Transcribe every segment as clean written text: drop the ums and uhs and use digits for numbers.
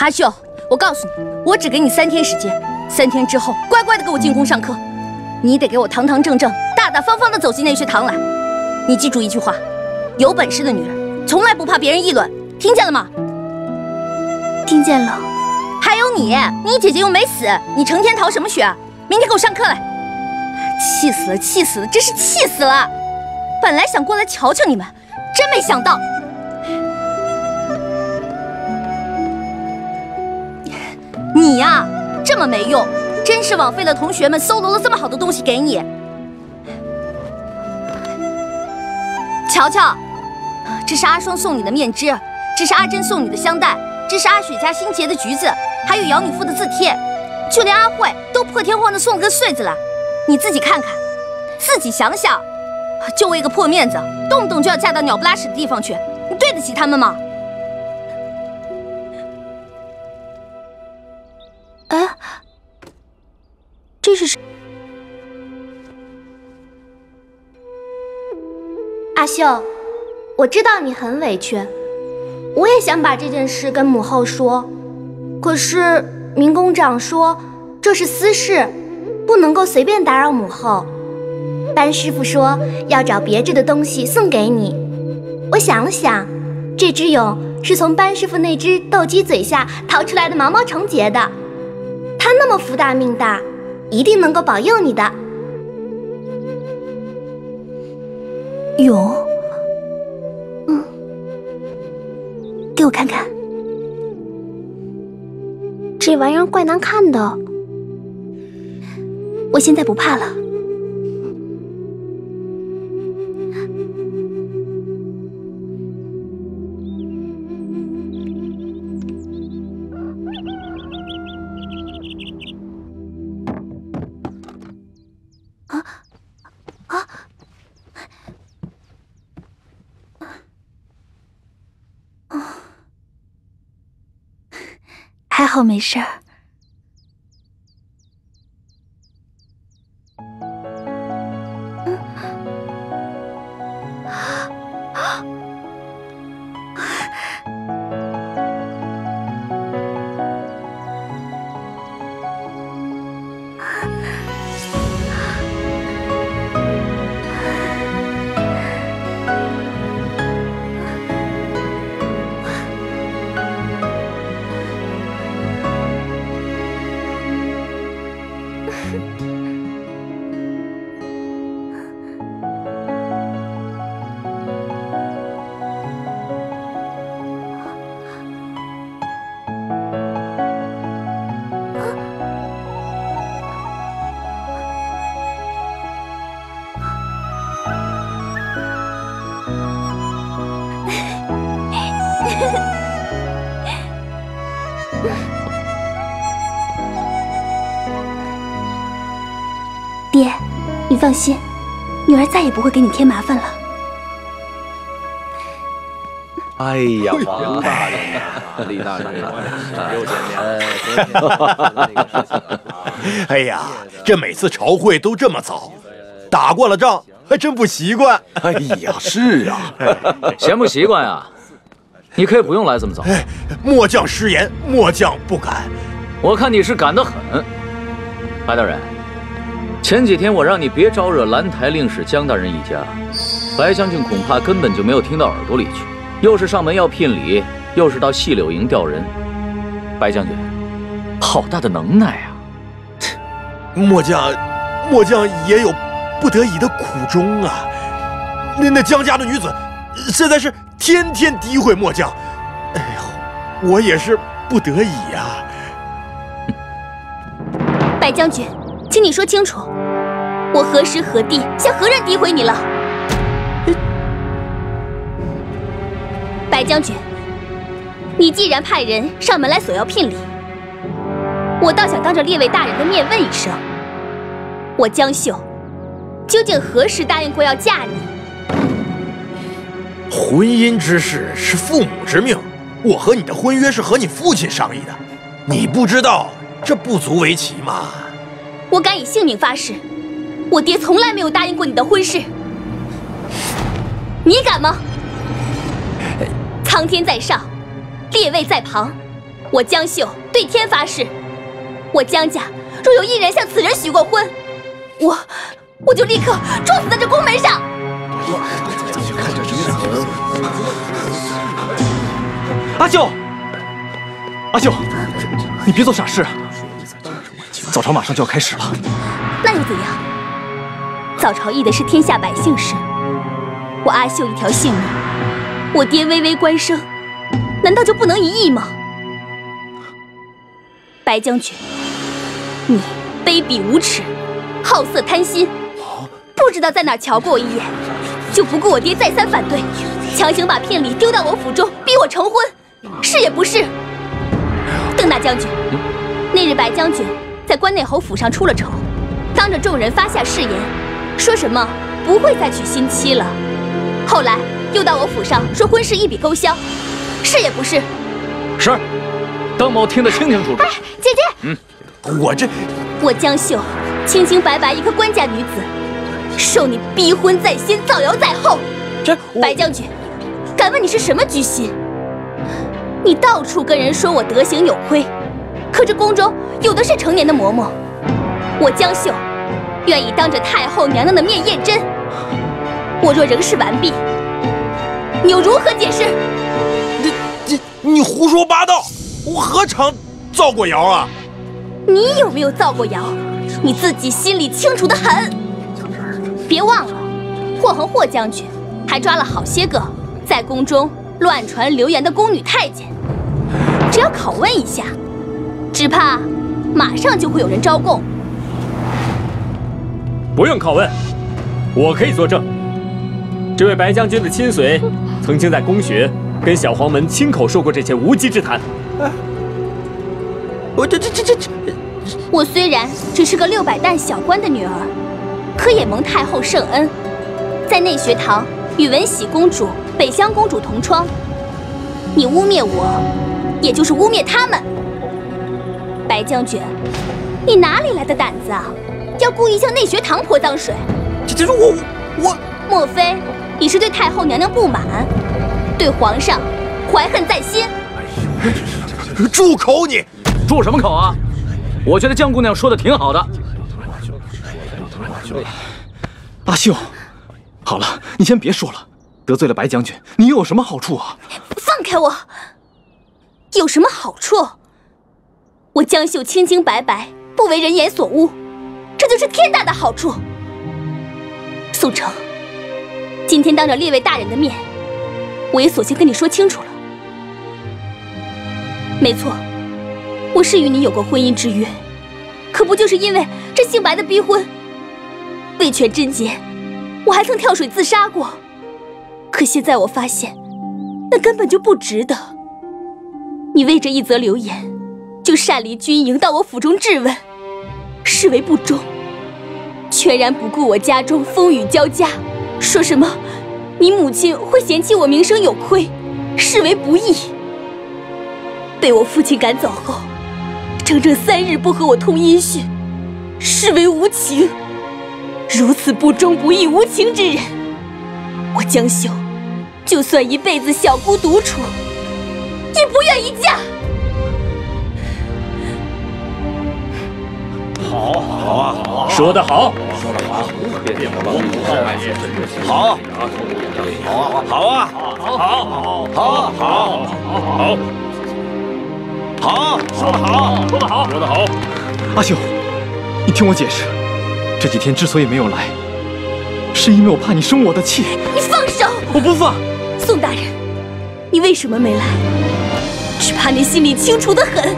阿秀，我告诉你，我只给你3天时间，3天之后乖乖的给我进宫上课。你得给我堂堂正正、大大方方的走进内学堂来。你记住一句话：有本事的女人从来不怕别人议论，听见了吗？听见了。还有你姐姐又没死，你成天逃什么学？明天给我上课来！气死了，气死了，真是气死了！本来想过来瞧瞧你们，真没想到。你呀，这么没用，真是枉费了同学们搜罗了这么好的东西给你。瞧瞧，这是阿双送你的面脂，这是阿珍送你的香袋，这是阿雪家新结的橘子，还有姚女夫的字帖，就连阿慧都破天荒的送了个穗子来。你自己看看，自己想想，就为个破面子，动不动就要嫁到鸟不拉屎的地方去，你对得起他们吗？哎，这是什？阿秀，我知道你很委屈，我也想把这件事跟母后说，可是明宫长说这是私事，不能够随便打扰母后。班师傅说要找别致的东西送给你，我想了想，这只蛹是从班师傅那只斗鸡嘴下逃出来的毛毛虫结的，它那么福大命大，一定能够保佑你的。蛹，给我看看，这玩意儿怪难看的，我现在不怕了。还好没事儿。爹，你放心，女儿再也不会给你添麻烦了。哎呀，王大人呀，李大人，又见面了。哎呀，这每次朝会都这么早，打过了仗还真不习惯。哎呀，是啊，嫌不习惯啊？你可以不用来这么早。末将失言，末将不敢。我看你是赶得很，白大人。前几天我让你别招惹兰台令史江大人一家，白将军恐怕根本就没有听到耳朵里去，又是上门要聘礼，又是到细柳营调人。白将军，好大的能耐啊！末将也有不得已的苦衷啊。那江家的女子，实在是天天诋毁末将，哎呦，我也是不得已呀。白将军，请你说清楚，我何时何地向何人诋毁你了？白将军，你既然派人上门来索要聘礼，我倒想当着列位大人的面问一声，我江秀究竟何时答应过要嫁你？婚姻之事是父母之命，我和你的婚约是和你父亲商议的，你不知道，这不足为奇嘛。我敢以性命发誓，我爹从来没有答应过你的婚事，你敢吗？苍天在上，列位在旁，我江秀对天发誓，我江家若有一人向此人许过婚，我就立刻撞死在这宫门上。阿秀，阿秀，你别做傻事。早朝马上就要开始了，那又怎样？早朝议的是天下百姓事，我阿秀一条性命，我爹微微官升，难道就不能一议吗？白将军，你卑鄙无耻，好色贪心，不知道在哪儿瞧过我一眼，就不顾我爹再三反对，强行把聘礼丢到我府中，逼我成婚，是也不是？邓大将军，那日白将军在关内侯府上出了丑，当着众人发下誓言，说什么不会再娶新妻了。后来又到我府上说婚事一笔勾销，是也不是？是，邓某听得清清楚楚。姐姐，我江秀清清白白一个官家女子，受你逼婚在先，造谣在后。白将军，敢问你是什么居心？你到处跟人说我德行有亏，可这宫中有的是成年的嬷嬷，我江秀愿意当着太后娘娘的面验真。我若仍是完璧，你又如何解释？你胡说八道！我何尝造过谣啊？你有没有造过谣？你自己心里清楚得很。别忘了，霍恒霍将军还抓了好些个在宫中乱传流言的宫女太监，只要拷问一下，只怕马上就会有人招供。不用拷问，我可以作证。这位白将军的亲随曾经在宫学跟小黄门亲口说过这些无稽之谈。我虽然只是个600担小官的女儿，可也蒙太后圣恩，在内学堂与文喜公主、北香公主同窗。你污蔑我，也就是污蔑他们。白将军，你哪里来的胆子啊？要故意向内学堂泼脏水？这是我，莫非你是对太后娘娘不满，对皇上怀恨在心？住口你！住什么口啊？我觉得江姑娘说的挺好的。阿秀，好了，你先别说了，得罪了白将军，你又有什么好处啊？放开我！有什么好处？我江秀清清白白，不为人言所污，这就是天大的好处。宋城，今天当着列位大人的面，我也索性跟你说清楚了。没错，我是与你有过婚姻之约，可不就是因为这姓白的逼婚，为权贞洁，我还曾跳水自杀过。可现在我发现，那根本就不值得。你为这一则流言，就擅离军营到我府中质问，视为不忠，全然不顾我家中风雨交加，说什么你母亲会嫌弃我名声有亏，视为不义。被我父亲赶走后，整整3日不和我通音讯，视为无情。如此不忠不义无情之人，我江秀就算一辈子小姑独处，也不愿意嫁。好，说得好，说得好。阿秀，你听我解释，这几天之所以没有来，是因为我怕你生我的气。你放手！我不放。宋大人，你为什么没来？只怕你心里清楚得很。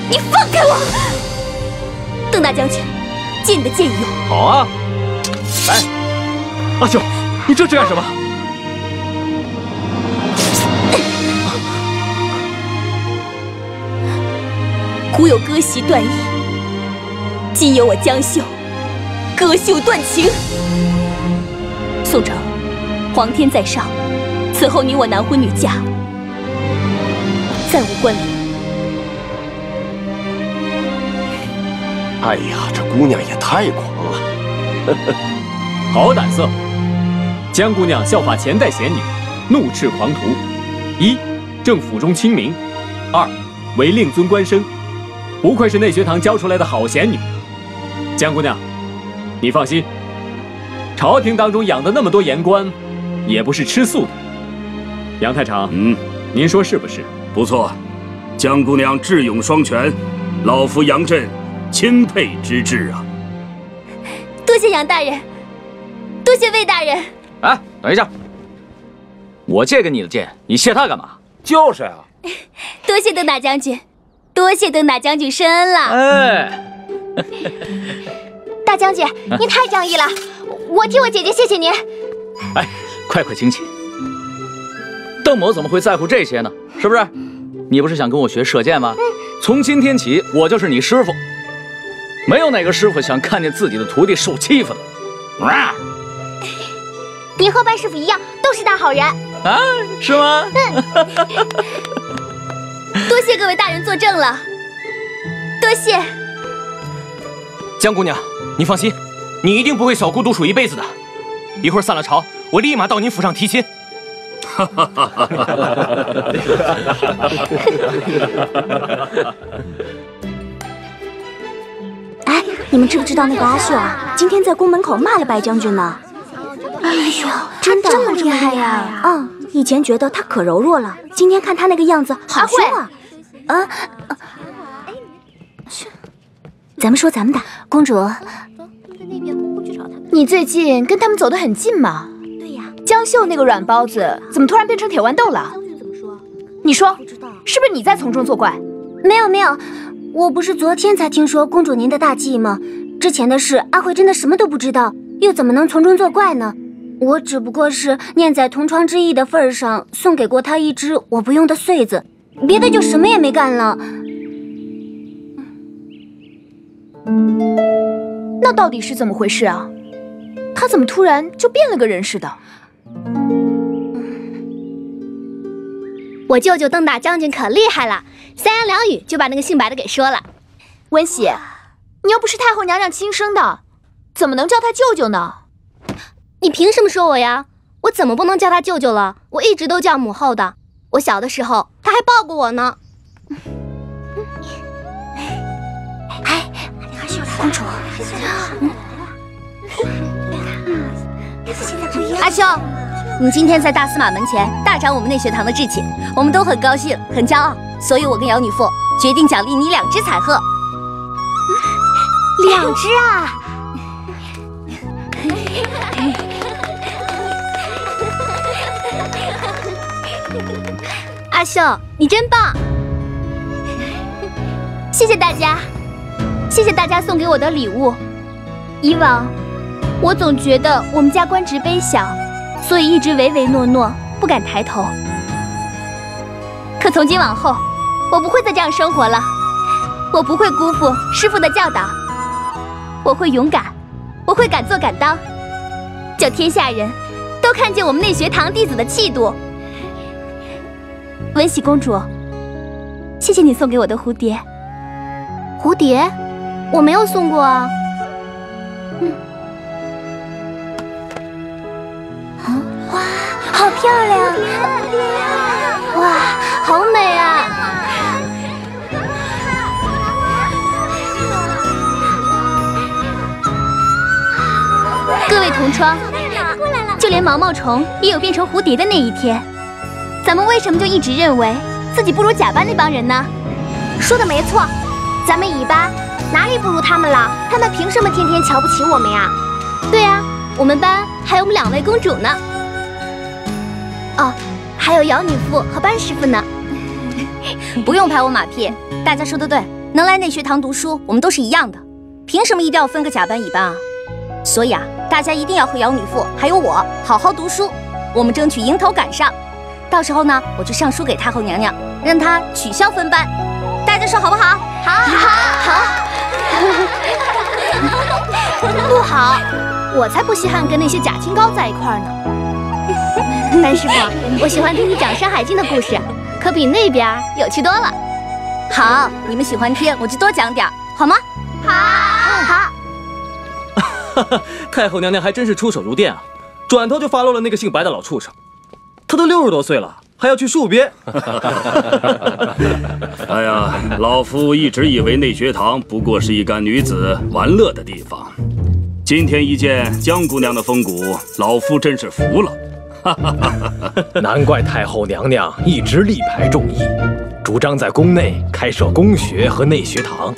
你放开我！邓大将军，借你的剑用。好啊，来，阿秀，你这是干什么？古有割席断义，今有我江秀割袖断情。宋城，皇天在上，此后你我男婚女嫁，再无关联。哎呀，这姑娘也太狂了！好胆色！江姑娘效法前代贤女，怒斥狂徒。1. 正府中清明；2为令尊官升。不愧是内学堂教出来的好贤女。江姑娘，你放心，朝廷当中养的那么多言官，也不是吃素的。杨太常，您说是不是？不错，江姑娘智勇双全，老夫杨震钦佩之至啊！多谢杨大人，多谢魏大人。哎，等一下，我借给你的剑，你谢他干嘛？就是啊。多谢邓大将军，多谢邓大将军深恩了。哎，大将军，您太仗义了，我替我姐姐谢谢您。哎，快请起。邓某怎么会在乎这些呢？是不是？你不是想跟我学射箭吗？从今天起，我就是你师傅。没有哪个师傅想看见自己的徒弟受欺负的。您和班师傅一样，都是大好人啊？是吗？多谢各位大人作证了，多谢。江姑娘，你放心，你一定不会小姑独处一辈子的。一会儿散了朝，我立马到您府上提亲。哎，你们知不知道那个阿秀啊，今天在宫门口骂了白将军呢？哎呦，真的这么厉害呀！以前觉得他可柔弱了，今天看他那个样子，好凶啊！咱们说咱们的，公主。你最近跟他们走得很近嘛？对呀。江秀那个软包子怎么突然变成铁豌豆了？你说，是不是你在从中作怪？没有，我不是昨天才听说公主您的大计吗？之前的事，阿慧真的什么都不知道，又怎么能从中作怪呢？我只不过是念在同窗之意的份上，送给过她一只我不用的穗子，别的就什么也没干了。那到底是怎么回事啊？他怎么突然就变了个人似的？我舅舅邓大将军可厉害了，三言两语就把那个姓白的给说了。温喜，你又不是太后娘娘亲生的，怎么能叫他舅舅呢？你凭什么说我呀？我怎么不能叫他舅舅了？我一直都叫母后的。我小的时候他还抱过我呢。哎，公主，阿秀，你今天在大司马门前大展我们内学堂的志气，我们都很高兴，很骄傲。所以我跟姚女妇决定奖励你2只彩鹤。2只啊！阿秀，你真棒！谢谢大家，谢谢大家送给我的礼物。以往，我总觉得我们家官职卑小，所以一直唯唯诺诺，不敢抬头。可从今往后，我不会再这样生活了。我不会辜负师父的教导，我会勇敢，我会敢做敢当，叫天下人都看见我们内学堂弟子的气度。温喜公主，谢谢你送给我的蝴蝶。蝴蝶？我没有送过啊。哇，好漂亮！哇，好美啊！各位同窗，就连毛毛虫也有变成蝴蝶的那一天。咱们为什么就一直认为自己不如甲班那帮人呢？说的没错，咱们乙班哪里不如他们了？他们凭什么天天瞧不起我们呀？对啊，我们班还有我们2位公主呢。哦，还有姚女妇和班师傅呢。不用拍我马屁，大家说的对，能来内学堂读书，我们都是一样的，凭什么一定要分个甲班乙班啊？所以啊，大家一定要和姚女妇还有我好好读书，我们争取迎头赶上。到时候呢，我就上书给太后娘娘，让她取消分班。大家说好不好？好。不好，我才不稀罕跟那些假清高在一块儿呢。班师傅，我喜欢听你讲《山海经》的故事，可比那边有趣多了。好，你们喜欢听，我就多讲点，好吗？好。太后娘娘还真是出手如电啊，转头就发落了那个姓白的老畜生。他都60多岁了，还要去戍边。哎呀，老夫一直以为内学堂不过是一干女子玩乐的地方，今天一见江姑娘的风骨，老夫真是服了。难怪太后娘娘一直力排众议，主张在宫内开设宫学和内学堂。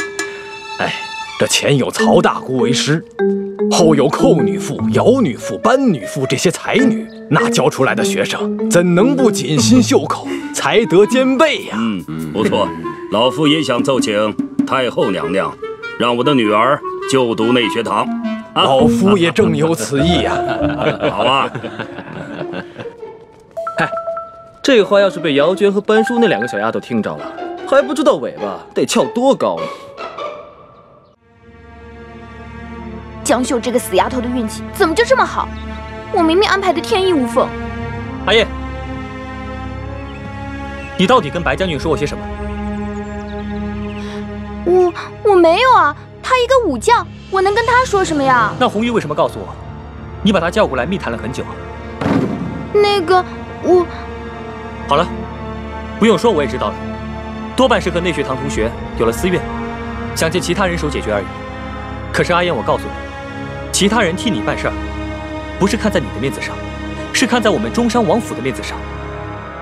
哎，这前有曹大姑为师，后有寇女妇、姚女妇、班女妇这些才女，那教出来的学生怎能不锦心绣口、才德兼备呀？不错，老夫也想奏请太后娘娘，让我的女儿就读内学堂。老夫也正有此意呀。好啊。嗨，这话要是被姚娟和班叔那两个小丫头听着了，还不知道尾巴得翘多高呢。江秀这个死丫头的运气怎么就这么好？我明明安排的天衣无缝。阿叶，你到底跟白将军说过些什么？我没有啊，他一个武将，我能跟他说什么呀？那红玉为什么告诉我，你把他叫过来密谈了很久？那个我……好了，不用说我也知道了，多半是和内学堂同学有了私怨，想借其他人手解决而已。可是阿燕，我告诉你，其他人替你办事儿，不是看在你的面子上，是看在我们中山王府的面子上。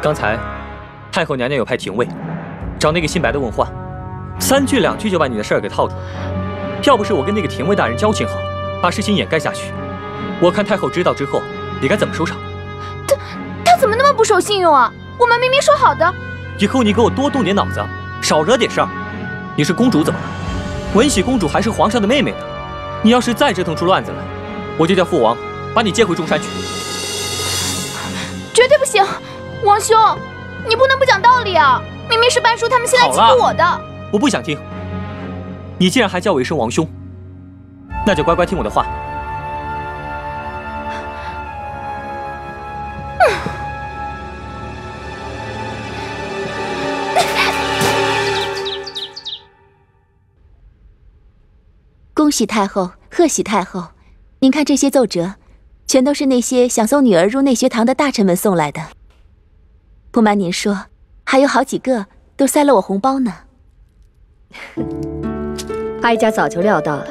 刚才太后娘娘有派廷尉找那个姓白的问话，3句2句就把你的事儿给套住了。要不是我跟那个廷尉大人交情好，把事情掩盖下去，我看太后知道之后，你该怎么收场？他怎么那么不守信用啊？我们明明说好的。以后你给我多动点脑子，少惹点事儿。你是公主怎么了？文喜公主还是皇上的妹妹呢。你要是再折腾出乱子来，我就叫父王把你接回中山去。绝对不行，王兄，你不能不讲道理啊！明明是班叔他们先来欺负我的。我不想听。你既然还叫我一声王兄，那就乖乖听我的话。恭喜太后，贺喜太后！您看这些奏折，全都是那些想送女儿入内学堂的大臣们送来的。不瞒您说，还有好几个都塞了我红包呢。哀家早就料到了，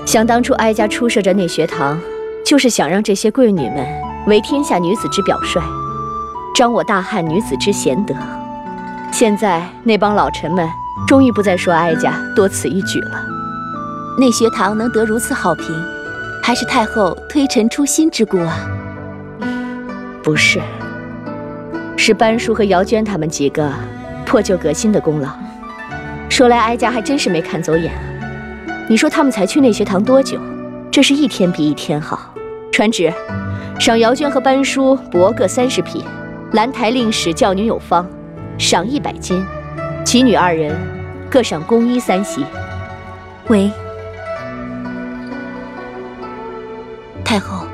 想当初哀家出设这内学堂，就是想让这些贵女们为天下女子之表率，彰我大汉女子之贤德。现在那帮老臣们终于不再说哀家多此一举了。内学堂能得如此好评，还是太后推陈出新之故啊？不是，是班叔和姚娟他们几个破旧革新的功劳。说来哀家还真是没看走眼啊。你说他们才去内学堂多久，这是一天比一天好。传旨，赏姚娟和班叔帛各30匹，兰台令使教女有方，赏100金，其女2人各赏宫衣3袭。喂，太后，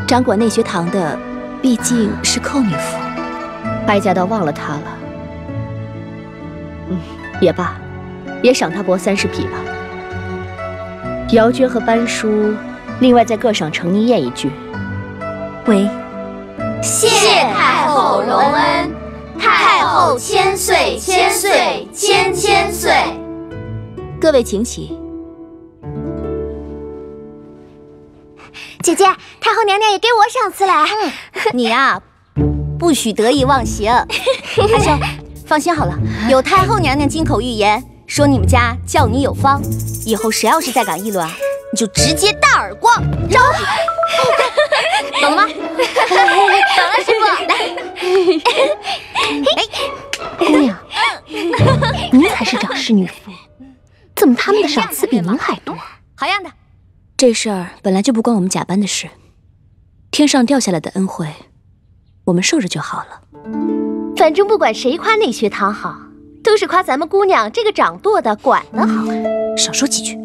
掌管内学堂的毕竟是寇女妇，哀家倒忘了她了。也罢，也赏她帛30匹吧。姚娟和班叔，另外再各赏程妮燕1句。喂，谢太后隆恩，太后千岁千岁千千岁。各位请起。姐姐，太后娘娘也给我赏赐了。你呀，不许得意忘形。阿兄，放心好了，有太后娘娘金口玉言，说你们家教女有方，以后谁要是再敢议论，你就直接大耳光，招！懂了吗？懂了，师傅。来，姑娘，您才是掌事女妇，怎么他们的赏赐比您还多？好样的！这事儿本来就不关我们甲班的事，天上掉下来的恩惠，我们受着就好了。反正不管谁夸内学堂好，都是夸咱们姑娘这个掌舵的管得好。少说几句。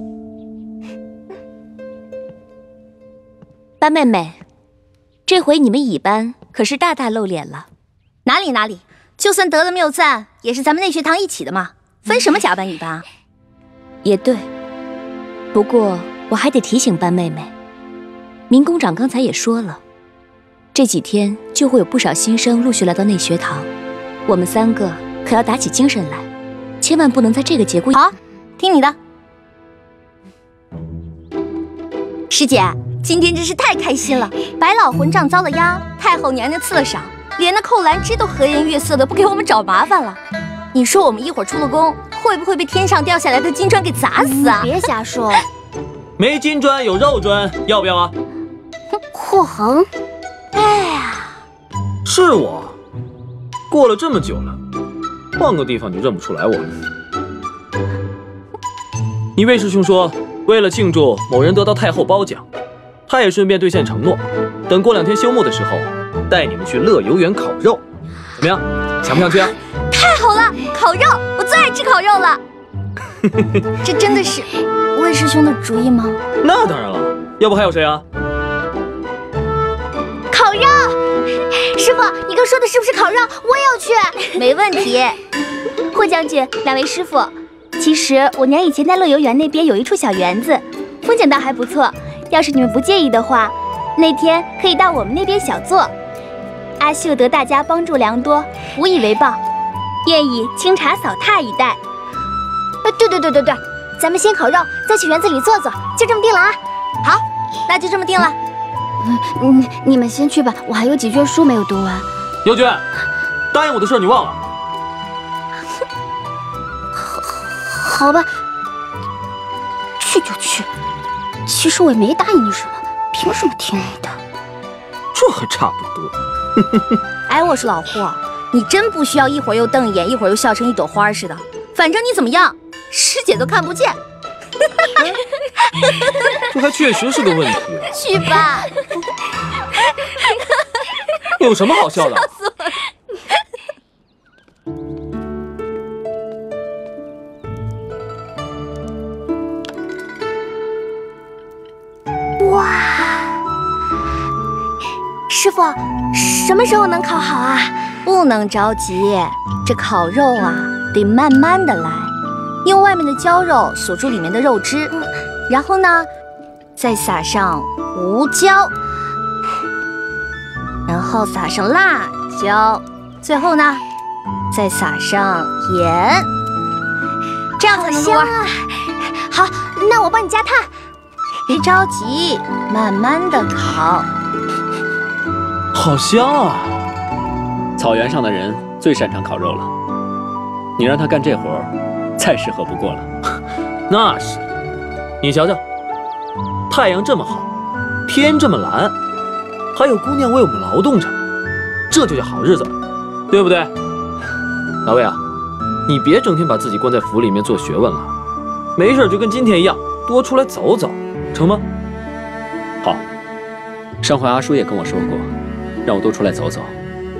班妹妹，这回你们乙班可是大大露脸了。哪里，就算得了谬赞，也是咱们内学堂一起的嘛，分什么甲班乙班啊？也对，不过我还得提醒班妹妹，明宫长刚才也说了，这几天就会有不少新生陆续来到内学堂，我们3个可要打起精神来，千万不能在这个节骨。好，听你的。师姐，今天真是太开心了，白老混账遭了殃，太后娘娘赐了赏，连那寇兰芝都和颜悦色的不给我们找麻烦了。你说我们一会儿出了宫，会不会被天上掉下来的金砖给砸死啊？别瞎说，没金砖有肉砖，要不要啊？霍恒，哎呀，是我，过了这么久了，换个地方你认不出来我了。你魏师兄说，为了庆祝某人得到太后褒奖，他也顺便兑现承诺，等过2天休沐的时候，带你们去乐游园烤肉，怎么样？想不想去啊？太好了，烤肉，我最爱吃烤肉了。这真的是魏师兄的主意吗？那当然了，要不还有谁啊？烤肉，师傅，你刚说的是不是烤肉？我也要去。没问题。霍将军，2位师傅，其实我娘以前在乐游园那边有一处小园子，风景倒还不错。要是你们不介意的话，那天可以到我们那边小坐。阿秀得大家帮助良多，无以为报，愿意清茶扫榻一带。对，咱们先烤肉，再去园子里坐坐，就这么定了啊。好，那就这么定了。你们先去吧，我还有几卷书没有读完。姚娟，答应我的事你忘了？好吧，去就去。其实我也没答应你什么，凭什么听你的？这还差不多。哎，我说老霍，你真不需要一会儿又瞪眼，一会儿又笑成一朵花似的。反正你怎么样，师姐都看不见。这还确实是个问题。去吧。有什么好笑的？笑死我了。哇，师傅，什么时候能烤好啊？不能着急，这烤肉啊得慢慢的来，用外面的焦肉锁住里面的肉汁，然后呢，再撒上胡椒，然后撒上辣椒，最后呢，再撒上盐，这样才能入味啊。好，那我帮你加炭。别着急，慢慢的烤。好香啊！草原上的人最擅长烤肉了，你让他干这活儿，再适合不过了。那是，你瞧瞧，太阳这么好，天这么蓝，还有姑娘为我们劳动着，这就叫好日子，对不对？老魏啊，你别整天把自己关在府里面做学问了，没事就跟今天一样，多出来走走，成吗？好，上回阿叔也跟我说过，让我多出来走走，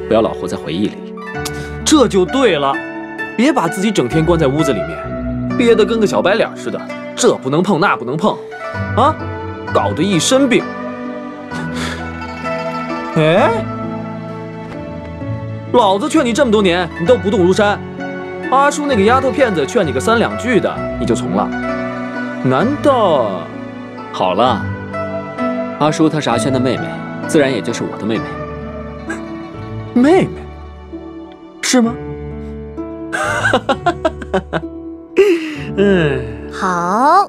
不要老活在回忆里。这就对了，别把自己整天关在屋子里面，憋得跟个小白脸似的，这不能碰那不能碰，啊，搞得一身病。哎，老子劝你这么多年，你都不动如山。阿叔那个丫头片子劝你个3两句的，你就从了？难道？好了，阿叔她是阿轩的妹妹，自然也就是我的妹妹。妹妹？是吗？好。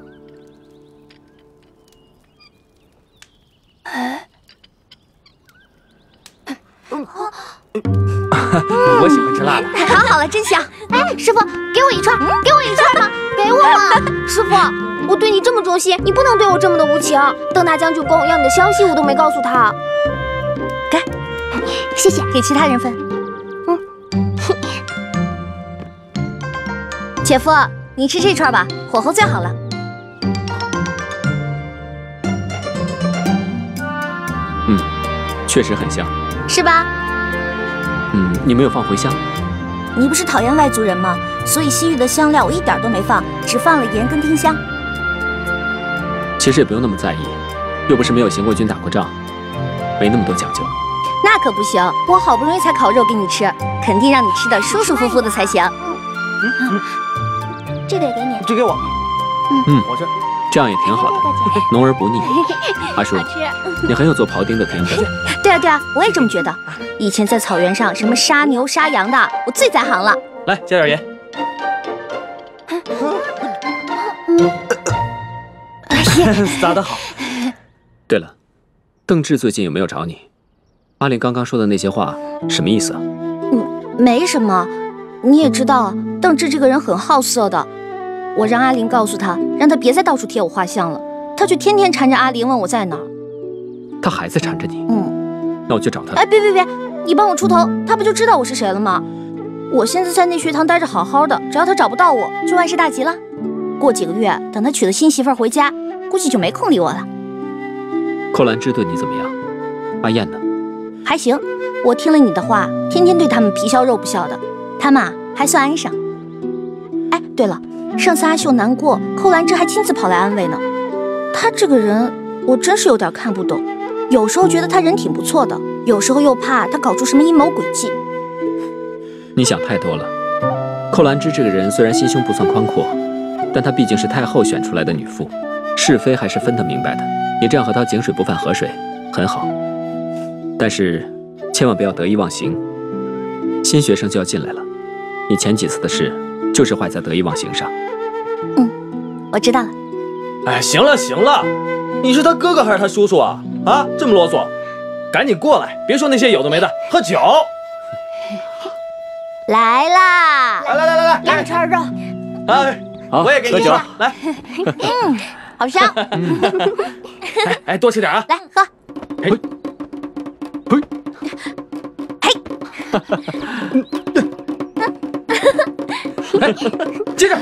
我喜欢吃辣的。烤好了，真香！哎，师傅，给我一串，给我一串吗？给我嘛！师傅，我对你这么忠心，你不能对我这么的无情。邓大将军公要你的消息，我都没告诉他。给，谢谢，给其他人分。姐夫，你吃这串吧，火候最好了。确实很香，是吧？你没有放茴香？你不是讨厌外族人吗？所以西域的香料我一点都没放，只放了盐跟丁香。其实也不用那么在意，又不是没有行过军打过仗，没那么多讲究。那可不行，我好不容易才烤肉给你吃，肯定让你吃得舒舒服服的才行。这个也给你，这给我。我吃。这样也挺好的，浓而不腻。阿叔，你很有做庖丁的天分。对啊对啊，我也这么觉得。以前在草原上什么杀牛杀羊的，我最在行了。来，加点盐。撒得好。对了，邓志最近有没有找你？阿林刚刚说的那些话什么意思啊？没什么，你也知道，邓志这个人很好色的。我让阿林告诉他，让他别再到处贴我画像了，他就天天缠着阿林问我在哪儿。他还在缠着你？那我去找他。哎，别，你帮我出头，他不就知道我是谁了吗？我现在在内学堂待着好好的，只要他找不到我，就万事大吉了。过几个月，等他娶了新媳妇回家，估计就没空理我了。寇兰芝对你怎么样？阿燕呢？还行，我听了你的话，天天对他们皮笑肉不笑的，他们啊还算安生。哎，对了，上次阿秀难过，寇兰芝还亲自跑来安慰呢。他这个人，我真是有点看不懂，有时候觉得他人挺不错的，有时候又怕他搞出什么阴谋诡计。你想太多了。寇兰芝这个人虽然心胸不算宽阔，但她毕竟是太后选出来的女妇，是非还是分得明白的。你这样和她井水不犯河水，很好。但是千万不要得意忘形。新学生就要进来了，你前几次的事就是坏在得意忘形上。我知道了。哎，行了，你是他哥哥还是他叔叔啊？啊，这么啰嗦，赶紧过来，别说那些有的没的，喝酒。来啦！来，两串肉。哎，好，我也给你喝酒。来。好香。哎，多吃点啊。来喝。哎，接着。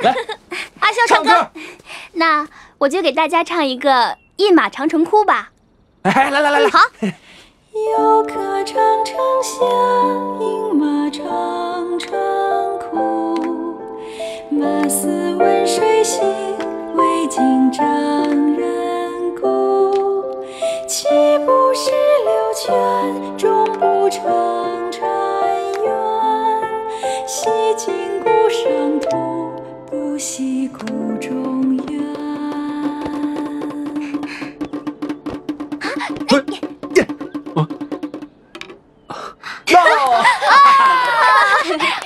来，阿秀唱歌，那我就给大家唱一个《饮马长城哭》吧。哎，来，好。游客长城下，饮马长城哭。马嘶闻水行，未尽丈人故。岂不是流泉，终不成尘缘。洗尽故乡土，不惜故中缘。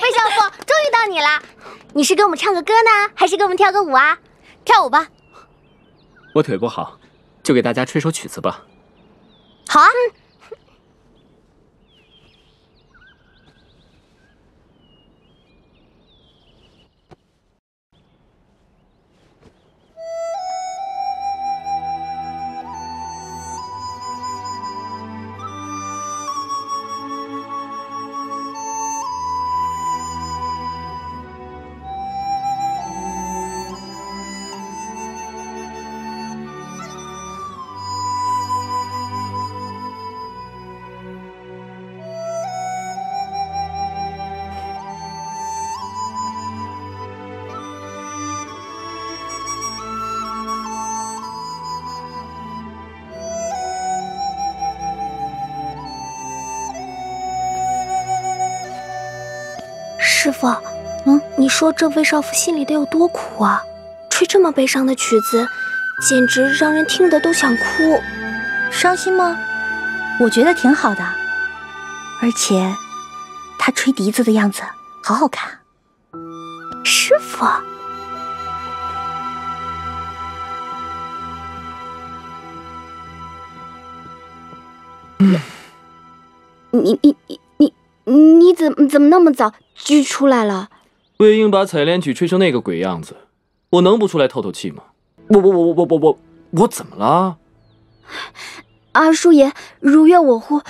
魏少妇，终于到你了。你是给我们唱个歌呢，还是给我们跳个舞啊？跳舞吧。我腿不好，就给大家吹首曲子吧。好啊。师傅，你说这魏少妇心里得有多苦啊？吹这么悲伤的曲子，简直让人听得都想哭。伤心吗？我觉得挺好的，而且他吹笛子的样子好好看。师傅，你怎么那么早就出来了？魏婴把采莲曲吹成那个鬼样子，我能不出来透透气吗？我怎么了？阿叔爷，汝悦我乎？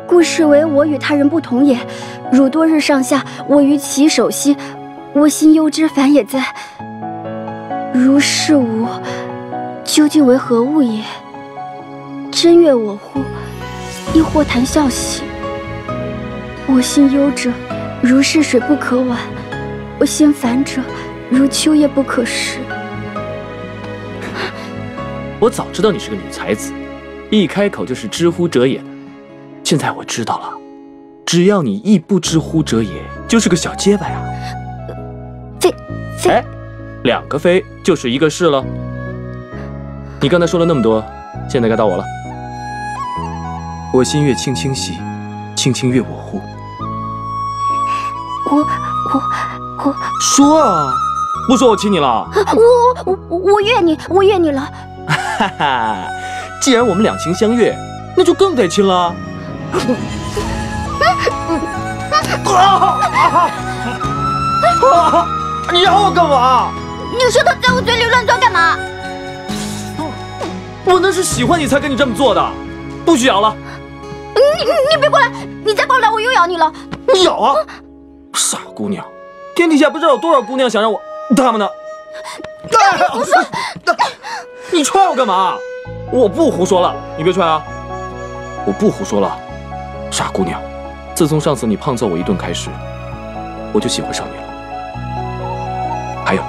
故视为我与他人不同也。汝多日上下，我于其手兮，我心忧之烦也在。如是吾，究竟为何物也？真悦我乎？亦或谈笑兮？我心忧者，如是水不可挽；我心烦者，如秋叶不可食。我早知道你是个女才子，一开口就是知乎者也的。现在我知道了，只要你一不知乎者也，就是个小结巴呀。哎，2个飞就是1个是了。你刚才说了那么多，现在该到我了。我心悦轻轻兮，轻轻悦我乎？我说啊！不说我亲你了。我悦你，我悦你了。哈哈，既然我们两情相悦，那就更得亲了。你咬我干嘛？你舌头在我嘴里乱钻干嘛？我那是喜欢你才跟你这么做的，不许咬了。你别过来！你再过来，我又咬你了。你咬啊！傻姑娘，天底下不知道有多少姑娘想让我他们呢。你胡说！你踹我干嘛？我不胡说了，你别踹啊！我不胡说了，傻姑娘，自从上次你胖揍我一顿开始，我就喜欢上你了。还有，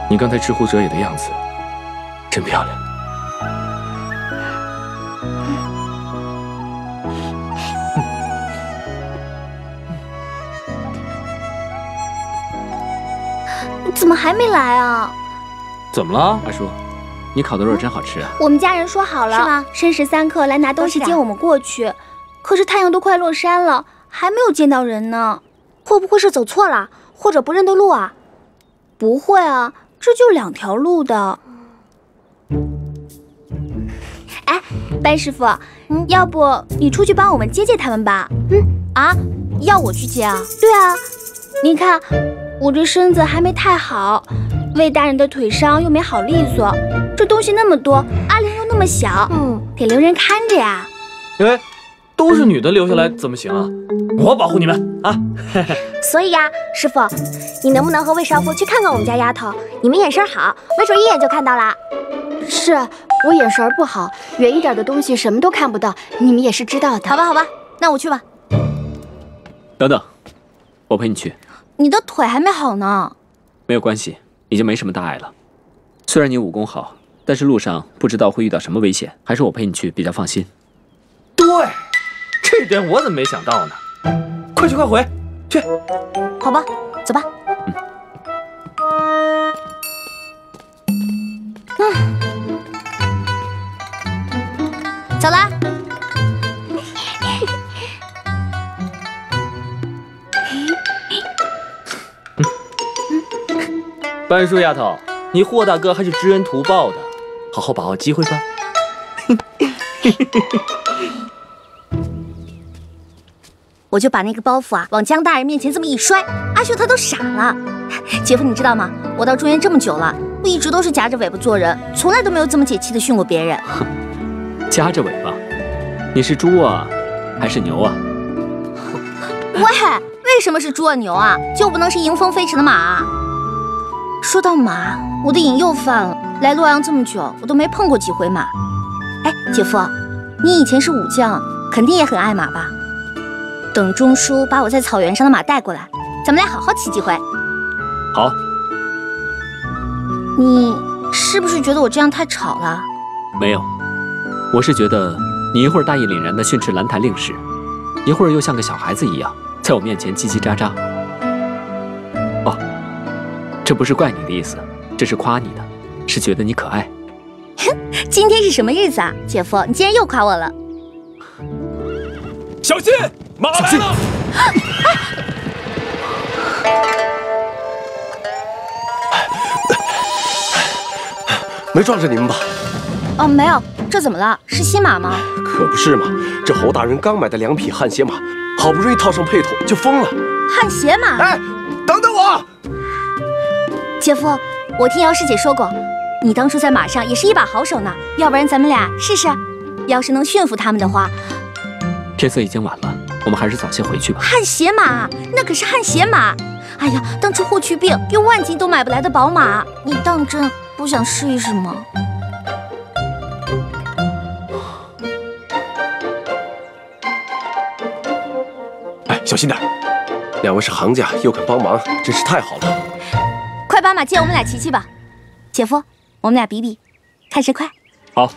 你刚才知乎者也的样子，真漂亮。怎么还没来啊？怎么了，二叔？你烤的肉真好吃啊！我们家人说好了，是吗？申时3刻来拿东西接我们过去。可是太阳都快落山了，还没有见到人呢。会不会是走错了，或者不认得路啊？不会啊，这就2条路的。哎，班师傅，要不你出去帮我们接接他们吧？啊，要我去接啊？对啊，你看我这身子还没太好，魏大人的腿伤又没好利索，这东西那么多，阿玲又那么小，得留人看着呀。哎，都是女的留下来怎么行啊？我保护你们啊！所以呀，师傅，你能不能和魏少夫去看看我们家丫头？你们眼神好，没准一眼就看到了。是我眼神不好，远一点的东西什么都看不到，你们也是知道的。好吧，好吧，那我去吧。等等，我陪你去。你的腿还没好呢。没有关系，已经没什么大碍了。虽然你武功好，但是路上不知道会遇到什么危险，还是我陪你去比较放心。对，这点我怎么没想到呢？快去快回，去。好吧，走吧。走啦。班叔丫头，你霍大哥还是知恩图报的，好好把握机会吧。我就把那个包袱啊往江大人面前这么一摔，阿秀他都傻了。姐夫，你知道吗？我到中原这么久了，我一直都是夹着尾巴做人，从来都没有这么解气的训过别人。夹着尾巴？你是猪啊，还是牛啊？喂，为什么是猪啊牛啊？就不能是迎风飞驰的马啊？说到马，我的瘾又犯了。来洛阳这么久，我都没碰过几回马。哎，姐夫，你以前是武将，肯定也很爱马吧？等钟叔把我在草原上的马带过来，咱们俩好好骑几回。好。你是不是觉得我这样太吵了？没有，我是觉得你一会儿大义凛然地训斥兰台令史，一会儿又像个小孩子一样在我面前叽叽喳喳。哦，这不是怪你的意思，这是夸你的，是觉得你可爱。今天是什么日子啊，姐夫？你竟然又夸我了！小心，马来了！没撞着你们吧？哦，没有，这怎么了？是新马吗？可不是嘛，这侯大人刚买的2匹汗血马，好不容易套上配头就疯了。汗血马？哎，等等我！姐夫，我听姚师姐说过，你当初在马上也是一把好手呢，要不然咱们俩试试？要是能驯服他们的话。天色已经晚了，我们还是早些回去吧。汗血马，那可是汗血马！哎呀，当初霍去病用万金都买不来的宝马，你当真不想试一试吗？哎，小心点！2位是行家，又肯帮忙，真是太好了。快把马借我们俩骑骑吧，姐夫，我们俩比比，看谁快。好。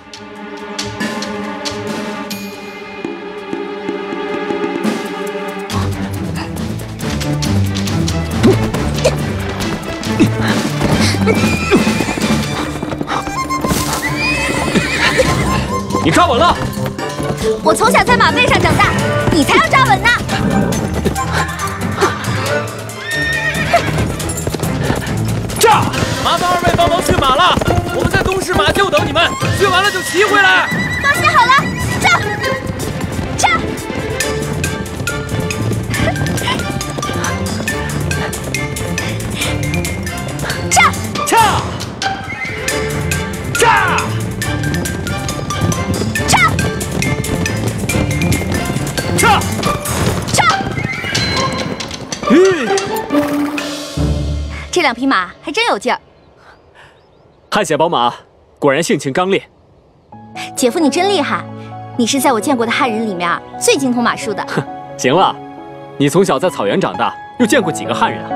你抓稳了！我从小在马背上长大，你才要抓稳呢！这，麻烦二位帮忙驯马了，我们在东市马厩等你们，驯完了就骑回来。放心好了，上！这两匹马还真有劲儿。汗血宝马果然性情刚烈。姐夫你真厉害，你是在我见过的汉人里面最精通马术的。行了，你从小在草原长大，又见过几个汉人啊？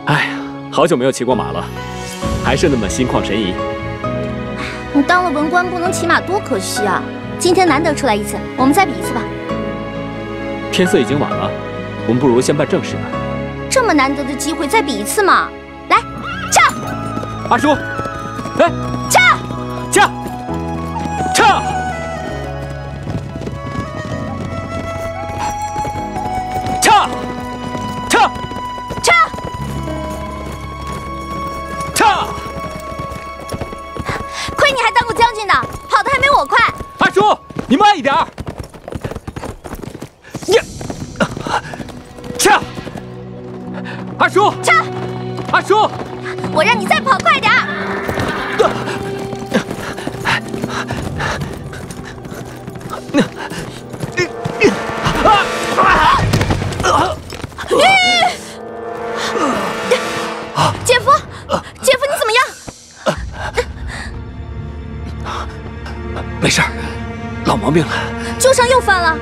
哎呀，好久没有骑过马了，还是那么心旷神怡。你当了文官不能骑马多可惜啊！今天难得出来一次，我们再比一次吧。天色已经晚了，我们不如先办正事吧。这么难得的机会，再比一次嘛！来，驾！阿叔，来，驾！驾！驾！驾！驾！驾！驾！亏你还当过将军呢，跑得还没我快。阿叔，你慢一点儿。呀！驾！阿叔，驾！阿叔，我让你再跑快点儿。姐夫，姐夫，你怎么样？没事儿，老毛病了。旧伤又犯了，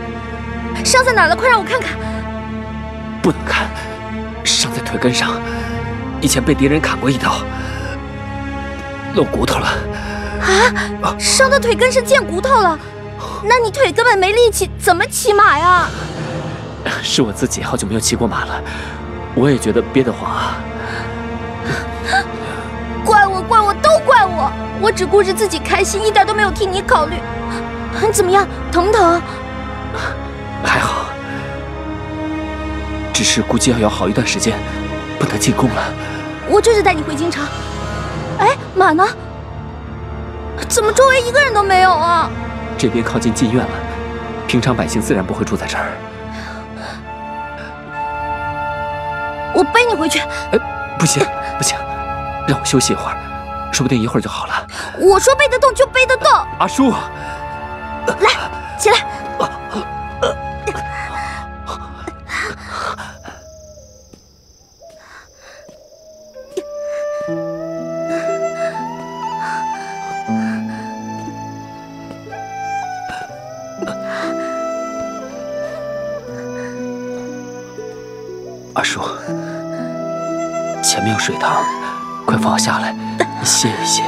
伤在哪儿了？快让我看看。不能看，伤在腿根上，以前被敌人砍过一刀，露骨头了。啊！伤到腿根上见骨头了，那你腿根本没力气，怎么骑马呀？是我自己好久没有骑过马了，我也觉得憋得慌啊。怪我，怪我，都怪我！我只顾着自己开心，一点都没有替你考虑。你怎么样？疼不疼？还好，只是估计要好一段时间，不能进宫了。我这就带你回京城。哎，马呢？怎么周围一个人都没有啊？这边靠近禁院了，平常百姓自然不会住在这儿。我背你回去。哎，不行不行，让我休息一会儿，说不定一会儿就好了。我说背得动就背得动。阿叔，来，起来。阿叔，前面有水塘，快放我下来，你歇一歇。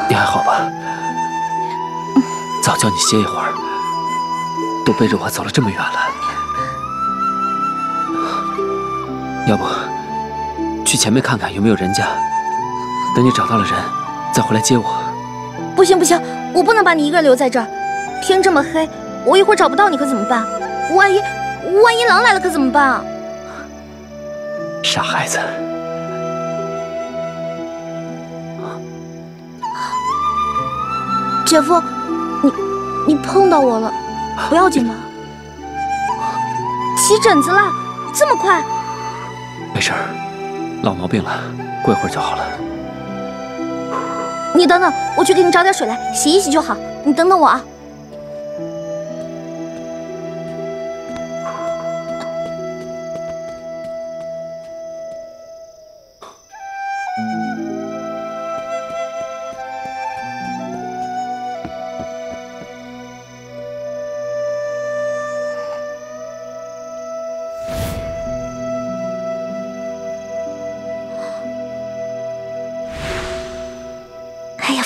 你还好吧？早叫你歇一会儿，都背着我走了这么远了。要不去前面看看有没有人家，等你找到了人，再回来接我。不行不行，我不能把你一个人留在这儿。天这么黑，我一会儿找不到你可怎么办？万一狼来了可怎么办啊？傻孩子。姐夫，你碰到我了，不要紧吧？起疹子了，这么快？没事儿，老毛病了，过一会儿就好了。你等等，我去给你找点水来，洗一洗就好。你等等我啊。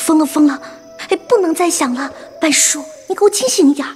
疯了！哎，不能再想了，班叔，你给我清醒一点。